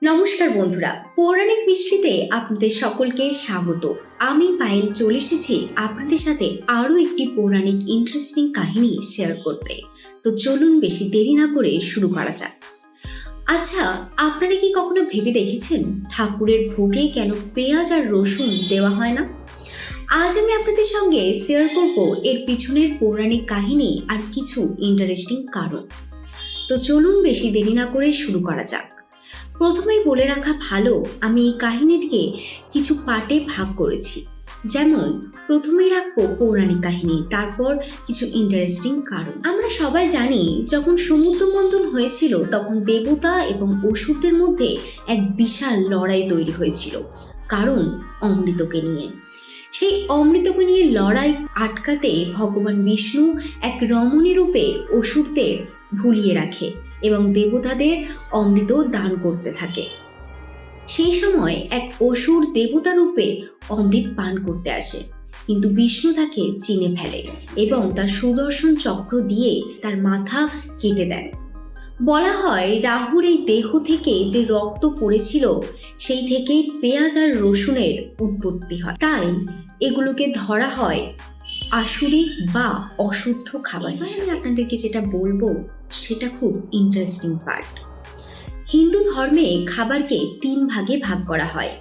নমস্কার বন্ধুরা, পৌরাণিক মিস্ট্রিতে আপনাদের সকলকে স্বাগত। আমি পায়েল চলে এসেছি আপনাদের সাথে আরও একটি পৌরাণিক ইন্টারেস্টিং কাহিনী শেয়ার করতে। তো চলুন বেশি দেরি না করে শুরু করা যাক। আচ্ছা, আপনারা কি কখনো ভেবে দেখেছেন ঠাকুরের ভোগে কেন পেঁয়াজ আর রসুন দেওয়া হয় না? আজ আমি আপনাদের সঙ্গে শেয়ার করব এর পিছনের পৌরাণিক কাহিনী আর কিছু ইন্টারেস্টিং কারণ। তো চলুন বেশি দেরি না করে শুরু করা যাক। প্রথমেই বলে রাখা ভালো, আমি এই কাহিনীটিকে কিছু পার্টে ভাগ করেছি। যেমন প্রথমেই রাখবো পৌরাণিক কাহিনী, তারপর কিছু ইন্টারেস্টিং কারণ। আমরা সবাই জানি যখন সমুদ্র মন্থন হয়েছিল তখন দেবতা এবং অসুরদের মধ্যে এক বিশাল লড়াই তৈরি হয়েছিল, কারণ অমৃতকে নিয়ে। সেই অমৃতকে নিয়ে লড়াই আটকাতে ভগবান বিষ্ণু এক রমণী রূপে অসুরদের ভুলিয়ে রাখে এবং দেবতাদের অমৃত দান করতে থাকে। সেই সময় এক অসুর দেবতা রূপে অমৃত পান করতে আসে, কিন্তু বিষ্ণু তাকে চিনে ফেলে এবং তার সুদর্শন চক্র দিয়ে তার মাথা কেটে দেন। বলা হয় রাহুর এই দেহ থেকে যে রক্ত পড়েছিল সেই থেকেই পেঁয়াজ আর রসুনের উৎপত্তি হয়, তাই এগুলোকে ধরা হয় আসুরিক বা অশুদ্ধ খাবার হিসেবে। আপনাদেরকে যেটা বলবো সেটা খুব ইন্টারেস্টিং পার্ট। হিন্দু ধর্মে খাবারকে 3 ভাগে ভাগ করা হয়: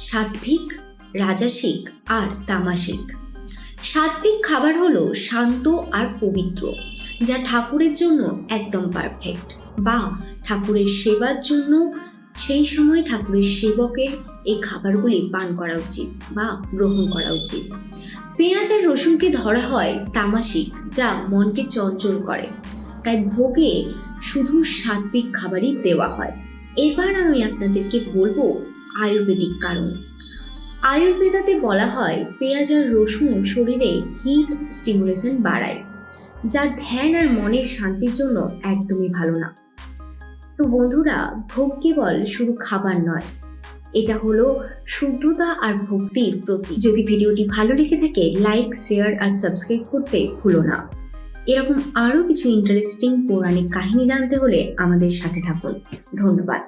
সাত্বিক, রাজসিক আর তামাসিক। সাত্বিক খাবার হলো শান্ত আর পবিত্র, যা ঠাকুরের জন্য একদম পারফেক্ট, বা ঠাকুরের সেবার জন্য সেই সময় ঠাকুরের সেবকের এই খাবারগুলি পান করা উচিত বা গ্রহণ করা উচিত। পেঁয়াজ আর রসুনকে ধরা হয় তামাসিক, যা মনকে চঞ্চল করে, তাই ভোগে শুধু সাত্বিক খাবারই দেওয়া হয়। এবার আমি আপনাদেরকে বলবো আয়ুর্বেদিক কারণ। আয়ুর্বেদাতে বলা হয় পেঁয়াজ আর রসুন শরীরে হিট স্টিমুলেশন বাড়ায়, যা ধ্যান আর মনের শান্তির জন্য একদমই ভালো না। তো বন্ধুরা, ভোগ কেবল শুধু খাবার নয়, এটা হলো শুদ্ধতা আর ভক্তির প্রতীক। যদি ভিডিওটি ভালো লেগে থাকে, লাইক, শেয়ার আর সাবস্ক্রাইব করতে ভুলো না। এরকম আরও কিছু ইন্টারেস্টিং পৌরাণিক কাহিনী জানতে হলে আমাদের সাথে থাকুন। ধন্যবাদ।